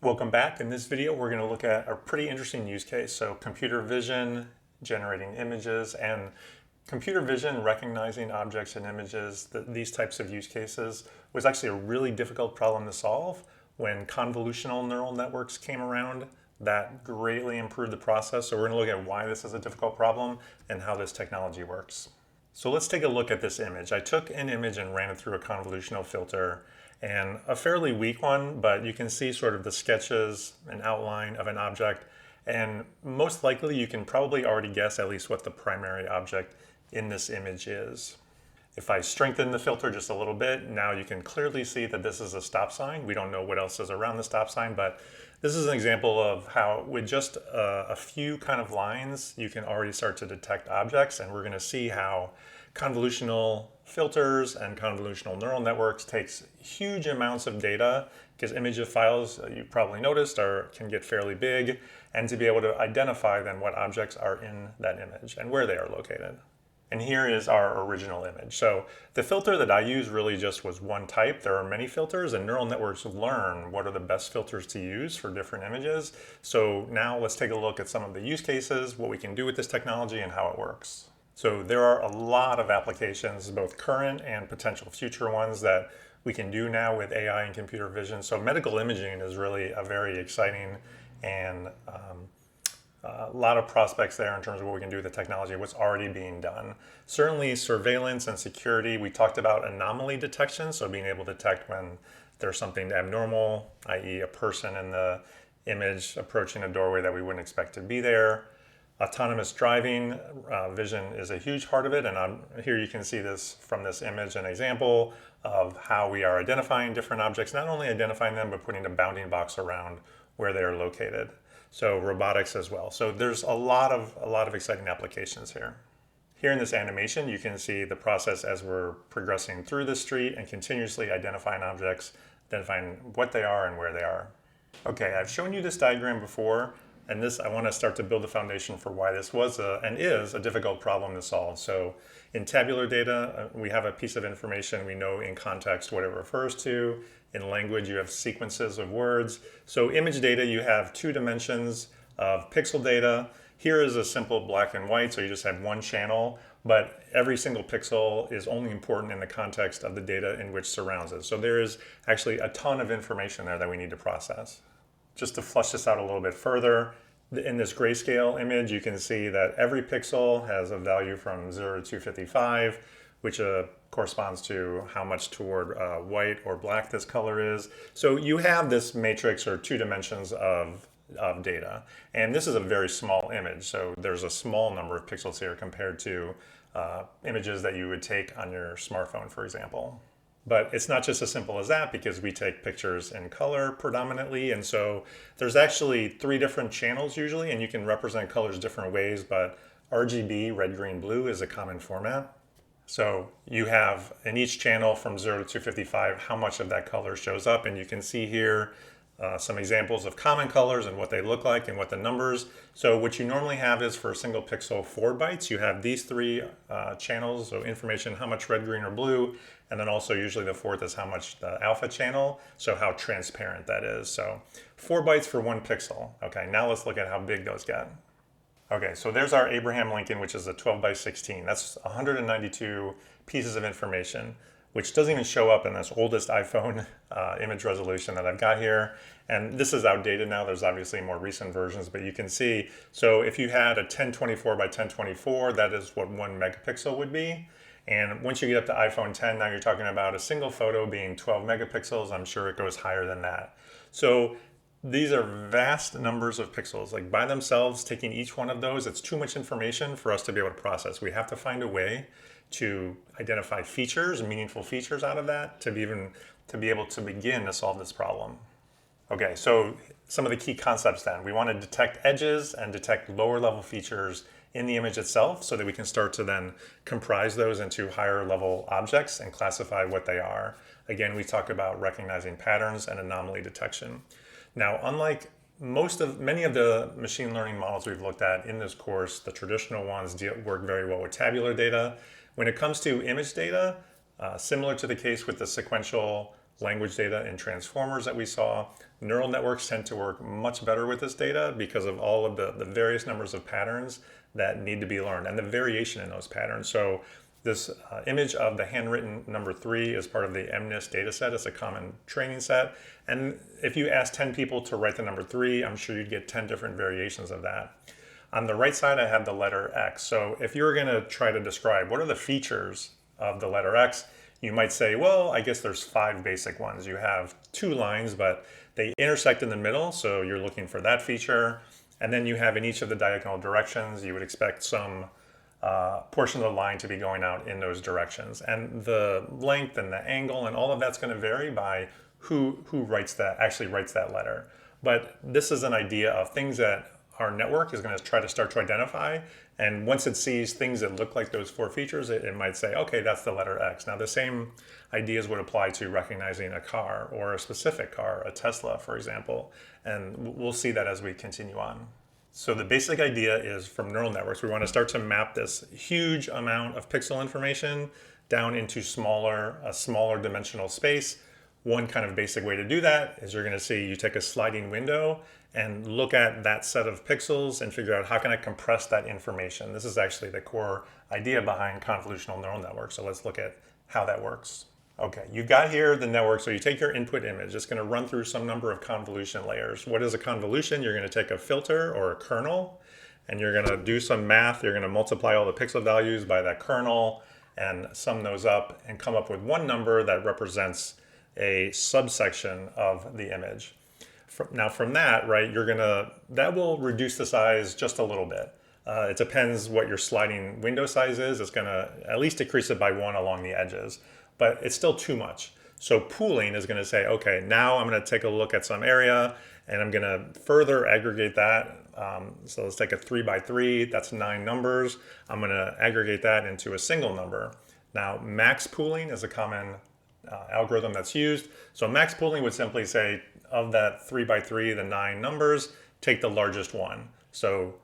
Welcome back. In this video, we're going to look at a pretty interesting use case. So computer vision, generating images, and computer vision recognizing objects and images, these types of use cases was actually a really difficult problem to solve. When convolutional neural networks came around, that greatly improved the process. So we're going to look at why this is a difficult problem and how this technology works. So let's take a look at this image. I took an image and ran it through a convolutional filter, and a fairly weak one, but you can see sort of the sketches and outline of an object. And most likely you can probably already guess at least what the primary object in this image is. If I strengthen the filter just a little bit, now you can clearly see that this is a stop sign. We don't know what else is around the stop sign, but this is an example of how with just a few kind of lines, you can already start to detect objects. And we're going to see how convolutional filters and convolutional neural networks takes huge amounts of data, because image files, you probably noticed, can get fairly big, and to be able to identify then what objects are in that image and where they are located. And here is our original image. So the filter that I use really just was one type. There are many filters, and neural networks learn what are the best filters to use for different images. So now let's take a look at some of the use cases, what we can do with this technology, and how it works. So there are a lot of applications, both current and potential future ones, that we can do now with AI and computer vision. So medical imaging is really a very exciting and a lot of prospects there in terms of what we can do with the technology, what's already being done. Certainly surveillance and security. We talked about anomaly detection, so being able to detect when there's something abnormal, i.e. a person in the image approaching a doorway that we wouldn't expect to be there. Autonomous driving, vision is a huge part of it, and here you can see this from this image, an example of how we are identifying different objects, not only identifying them, but putting a bounding box around where they are located. So robotics as well. So there's a lot of exciting applications here. Here in this animation, you can see the process as we're progressing through the street and continuously identifying objects, identifying what they are and where they are. Okay, I've shown you this diagram before, and I want to start to build the foundation for why this was and is a difficult problem to solve. So in tabular data, we have a piece of information. We know in context what it refers to. In language, you have sequences of words. So image data, you have 2 dimensions of pixel data. Here is a simple black and white, so you just have one channel, but every single pixel is only important in the context of the data in which surrounds it. So there is actually a ton of information there that we need to process. Just to flush this out a little bit further, in this grayscale image, you can see that every pixel has a value from 0 to 255, which corresponds to how much toward white or black this color is. So you have this matrix or 2 dimensions of data. And this is a very small image. So there's a small number of pixels here compared to images that you would take on your smartphone, for example. But it's not just as simple as that, because we take pictures in color predominantly. And so there's actually 3 different channels usually, and you can represent colors different ways, but RGB, red, green, blue, is a common format. So you have in each channel from 0 to 255 how much of that color shows up, and you can see here some examples of common colors and what they look like and what the numbers. So what you normally have is for a single pixel 4 bytes, you have these 3 channels, so information, how much red, green, or blue, and then also usually the 4th is how much the alpha channel, so how transparent that is. So 4 bytes for 1 pixel. Okay, now let's look at how big those get. Okay, so there's our Abraham Lincoln, which is a 12 by 16. That's 192 pieces of information, which doesn't even show up in this oldest iPhone image resolution that I've got here. And this is outdated now. There's obviously more recent versions, but you can see, so if you had a 1024 by 1024, that is what 1 megapixel would be. And once you get up to iPhone 10, now you're talking about a single photo being 12 megapixels. I'm sure it goes higher than that. So these are vast numbers of pixels. Like by themselves, taking each one of those, it's too much information for us to be able to process. We have to find a way to identify features, meaningful features out of that, to be able to begin to solve this problem. Okay, so some of the key concepts then. We want to detect edges and detect lower level features in the image itself so that we can start to then comprise those into higher level objects and classify what they are. Again, we talk about recognizing patterns and anomaly detection. Now, unlike many of the machine learning models we've looked at in this course, the traditional ones work very well with tabular data. When it comes to image data, similar to the case with the sequential language data and transformers that we saw. Neural networks tend to work much better with this data because of all of the various numbers of patterns that need to be learned and the variation in those patterns. So this image of the handwritten number 3 is part of the MNIST data set. It's a common training set. And if you ask 10 people to write the number 3, I'm sure you'd get 10 different variations of that. On the right side, I have the letter X. So if you were going to try to describe what are the features of the letter X, you might say, well, I guess there's 5 basic ones. You have 2 lines, but they intersect in the middle, so you're looking for that feature. And then you have in each of the diagonal directions, you would expect some portion of the line to be going out in those directions. And the length and the angle and all of that's going to vary by who actually writes that letter. But this is an idea of things that our network is going to try to start to identify. And once it sees things that look like those 4 features, it might say, okay, that's the letter X. Now the same ideas would apply to recognizing a car or a specific car, a Tesla, for example. And we'll see that as we continue on. So the basic idea is from neural networks, we want to start to map this huge amount of pixel information down into a smaller dimensional space. One kind of basic way to do that is you're going to see you take a sliding window and look at that set of pixels and figure out how can I compress that information. This is actually the core idea behind convolutional neural networks. So let's look at how that works. Okay, you've got here the network, so you take your input image. It's going to run through some number of convolution layers. What is a convolution? You're going to take a filter or a kernel, and you're going to do some math. You're going to multiply all the pixel values by that kernel and sum those up and come up with one number that represents a subsection of the image. Now from that, right, that will reduce the size just a little bit. It depends what your sliding window size is. It's going to at least decrease it by 1 along the edges, but it's still too much. So pooling is going to say, okay, now I'm going to take a look at some area and I'm going to further aggregate that. So let's take a 3 by 3, that's 9 numbers. I'm going to aggregate that into a single number. Now max pooling is a common algorithm that's used. So max pooling would simply say, of that 3 by 3, the 9 numbers, take the largest one. So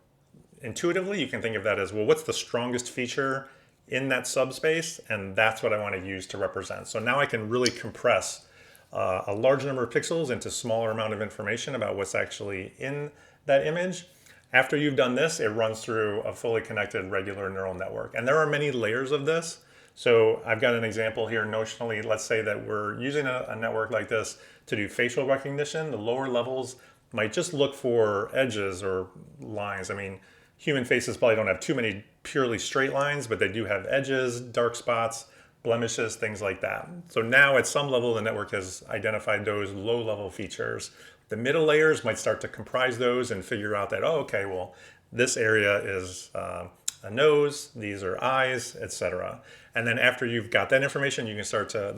intuitively, you can think of that as, well, what's the strongest feature in that subspace? And that's what I want to use to represent. So now I can really compress a large number of pixels into a smaller amount of information about what's actually in that image. After you've done this, it runs through a fully connected regular neural network. And there are many layers of this. So I've got an example here notionally. Let's say that we're using a network like this to do facial recognition. The lower levels might just look for edges or lines. I mean, human faces probably don't have too many purely straight lines, but they do have edges, dark spots, blemishes, things like that. So now at some level, the network has identified those low-level features. The middle layers might start to comprise those and figure out that, oh, okay, well, this area is a nose, these are eyes, etc. And then after you've got that information, you can start to,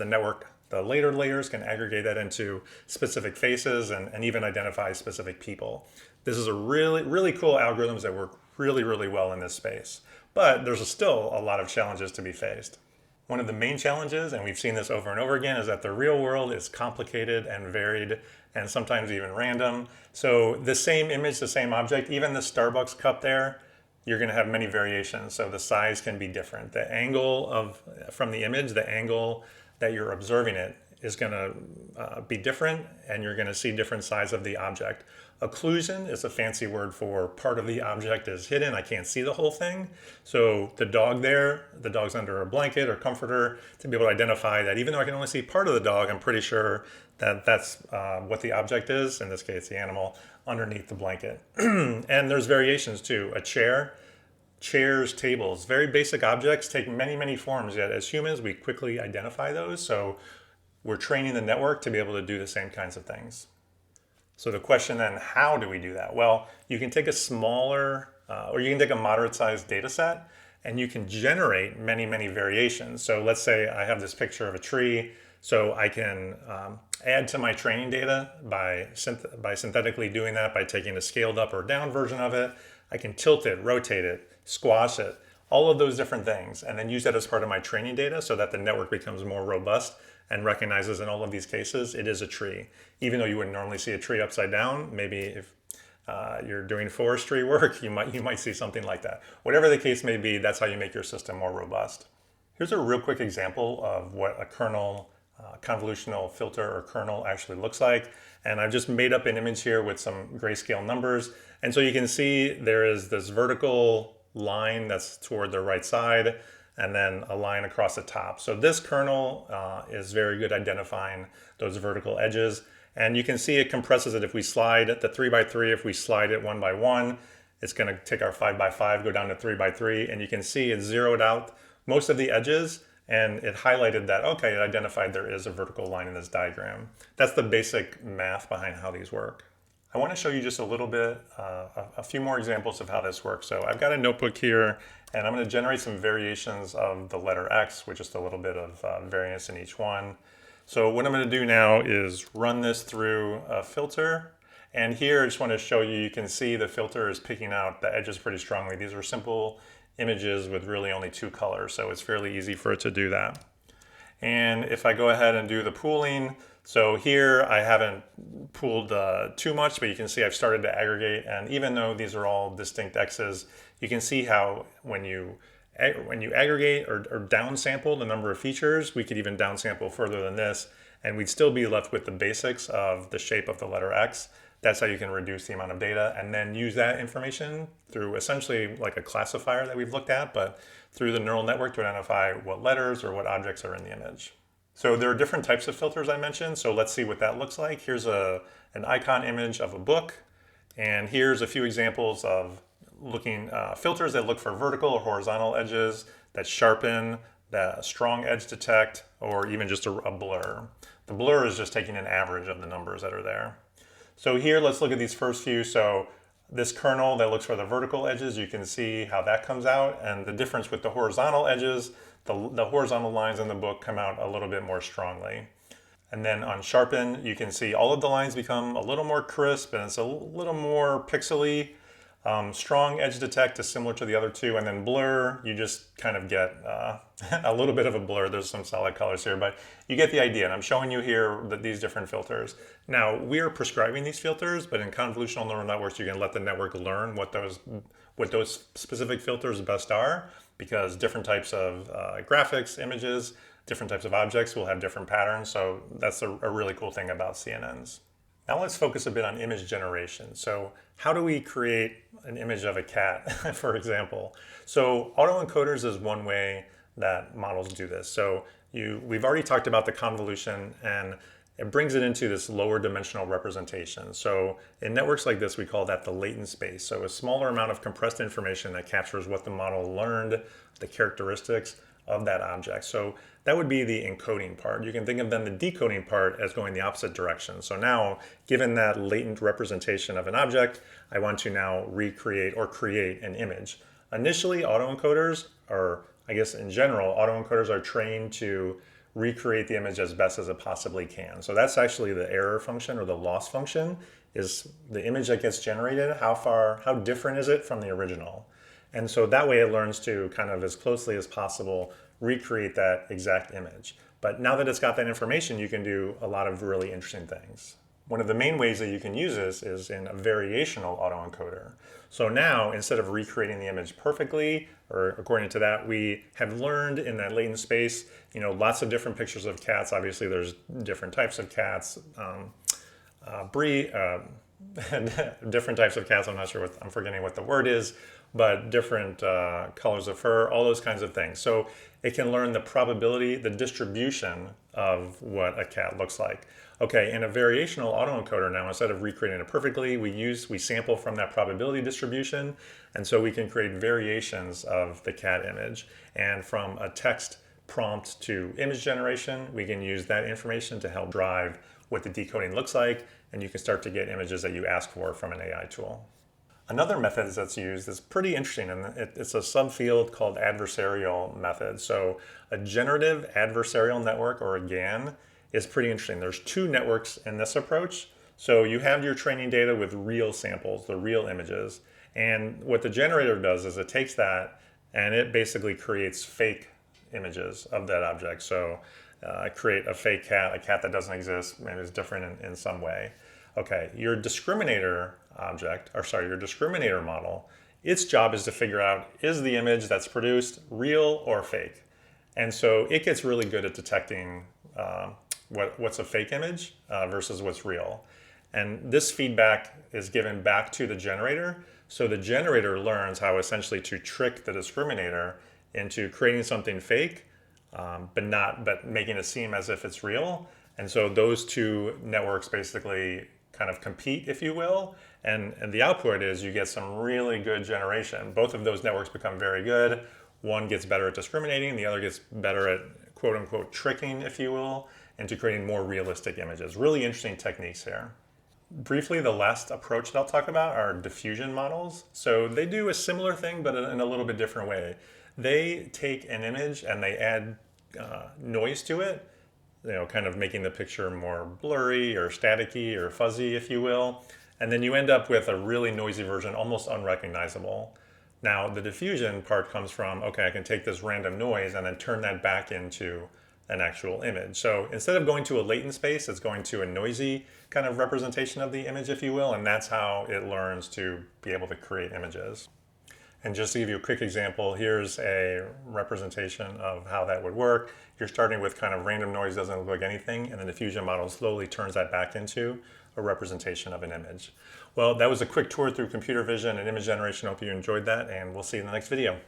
the later layers can aggregate that into specific faces and even identify specific people. This is a really, really cool algorithms that work really, really well in this space. But there's still a lot of challenges to be faced. One of the main challenges, and we've seen this over and over again, is that the real world is complicated and varied and sometimes even random. So the same image, the same object, even the Starbucks cup there, you're going to have many variations. So the size can be different. The angle from the image, the angle that you're observing it is going to be different, and you're going to see different sides of the object. Occlusion is a fancy word for part of the object is hidden. I can't see the whole thing. So the dog there, the dog's under a blanket or comforter, to be able to identify that even though I can only see part of the dog, I'm pretty sure that that's what the object is, in this case the animal, underneath the blanket. And there's variations too. A chair, chairs, tables, very basic objects take many, many forms, yet as humans we quickly identify those. So we're training the network to be able to do the same kinds of things. So the question then, how do we do that? Well, you can take a smaller, or you can take a moderate sized data set and you can generate many, many variations. So let's say I have this picture of a tree. So I can add to my training data by synthetically doing that by taking a scaled up or down version of it. I can tilt it, rotate it, squash it, all of those different things, and then use that as part of my training data so that the network becomes more robust and recognizes in all of these cases it is a tree. Even though you wouldn't normally see a tree upside down, maybe if you're doing forestry work, you might see something like that. Whatever the case may be, that's how you make your system more robust. Here's a real quick example of what a kernel convolutional filter or kernel actually looks like. And I've just made up an image here with some grayscale numbers. And so you can see there is this vertical line that's toward the right side, and then a line across the top. So this kernel is very good identifying those vertical edges. And you can see it compresses it. If we slide the 3 by 3, if we slide it 1 by 1, it's going to take our 5 by 5, go down to 3 by 3, and you can see it zeroed out most of the edges, and it highlighted that, okay, it identified there is a vertical line in this diagram. That's the basic math behind how these work. I want to show you just a little bit, a few more examples of how this works. So I've got a notebook here, and I'm going to generate some variations of the letter X with just a little bit of variance in each one. So what I'm going to do now is run this through a filter. And here I just want to show you, you can see the filter is picking out the edges pretty strongly. These are simple images with really only 2 colors, so it's fairly easy for it to do that. And if I go ahead and do the pooling, so here I haven't pooled too much, but you can see I've started to aggregate. And even though these are all distinct X's, you can see how when you aggregate or downsample the number of features, we could even downsample further than this, and we'd still be left with the basics of the shape of the letter X. That's how you can reduce the amount of data and then use that information through essentially like a classifier that we've looked at, but through the neural network to identify what letters or what objects are in the image. So there are different types of filters I mentioned, so let's see what that looks like. Here's an icon image of a book, and here's a few examples of looking filters that look for vertical or horizontal edges, that sharpen, that strong edge detect, or even just a blur. The blur is just taking an average of the numbers that are there. So here, let's look at these first few. So this kernel that looks for the vertical edges, you can see how that comes out, and the difference with the horizontal edges, the horizontal lines in the book come out a little bit more strongly. And then on sharpen, you can see all of the lines become a little more crisp, and it's a little more pixely. Strong edge detect is similar to the other two, and then blur, you just kind of get a little bit of a blur. There's some solid colors here, but you get the idea. And I'm showing you here that these different filters. Now, we are prescribing these filters, but in convolutional neural networks, you can let the network learn what those specific filters best are, because different types of graphics, images, different types of objects will have different patterns. So that's a really cool thing about CNNs. Now let's focus a bit on image generation. So how do we create an image of a cat, for example? So autoencoders is one way that models do this. So we've already talked about the convolution, and it brings it into this lower dimensional representation. So in networks like this, we call that the latent space. So a smaller amount of compressed information that captures what the model learned, the characteristics of that object. So that would be the encoding part. You can think of then the decoding part as going the opposite direction. So now, given that latent representation of an object, I want to now recreate or create an image. Initially, autoencoders are, I guess in general, autoencoders are trained to recreate the image as best as it possibly can. So that's actually the error function or the loss function, is the image that gets generated, how different is it from the original? And so that way it learns to kind of as closely as possible recreate that exact image. But now that it's got that information, you can do a lot of really interesting things. One of the main ways that you can use this is in a variational autoencoder. So now, instead of recreating the image perfectly, or according to that, we have learned in that latent space, lots of different pictures of cats. Obviously, there's different types of cats, different types of cats. I'm not sure I'm forgetting what the word is, but different colors of fur, all those kinds of things. So it can learn the probability, the distribution of what a cat looks like. Okay, in a variational autoencoder now, instead of recreating it perfectly, we sample from that probability distribution, and so we can create variations of the cat image. And from a text prompt to image generation, we can use that information to help drive what the decoding looks like, and you can start to get images that you ask for from an AI tool. Another method that's used is pretty interesting, and it's a subfield called adversarial method. So a generative adversarial network, or a GAN, is pretty interesting. There's 2 networks in this approach. So you have your training data with real samples, the real images. And what the generator does is it takes that and it basically creates fake images of that object. So create a fake cat, a cat that doesn't exist, maybe it's different in some way. Okay, your discriminator your discriminator model, its job is to figure out, is the image that's produced real or fake? And so it gets really good at detecting what's a fake image versus what's real. And this feedback is given back to the generator. So the generator learns how essentially to trick the discriminator into creating something fake, but making it seem as if it's real. And so those two networks basically kind of compete, if you will. And the output is you get some really good generation. Both of those networks become very good. One gets better at discriminating, the other gets better at quote unquote tricking, if you will, into creating more realistic images. Really interesting techniques here. Briefly, the last approach that I'll talk about are diffusion models. So they do a similar thing, but in a little bit different way. They take an image and they add noise to it, kind of making the picture more blurry or staticky or fuzzy, if you will. And then you end up with a really noisy version, almost unrecognizable. Now, the diffusion part comes from, okay, I can take this random noise and then turn that back into an actual image. So instead of going to a latent space, it's going to a noisy kind of representation of the image, if you will, and that's how it learns to be able to create images. And just to give you a quick example, here's a representation of how that would work. You're starting with kind of random noise, doesn't look like anything, and then the diffusion model slowly turns that back into a representation of an image. Well, that was a quick tour through computer vision and image generation. Hope you enjoyed that, and we'll see you in the next video.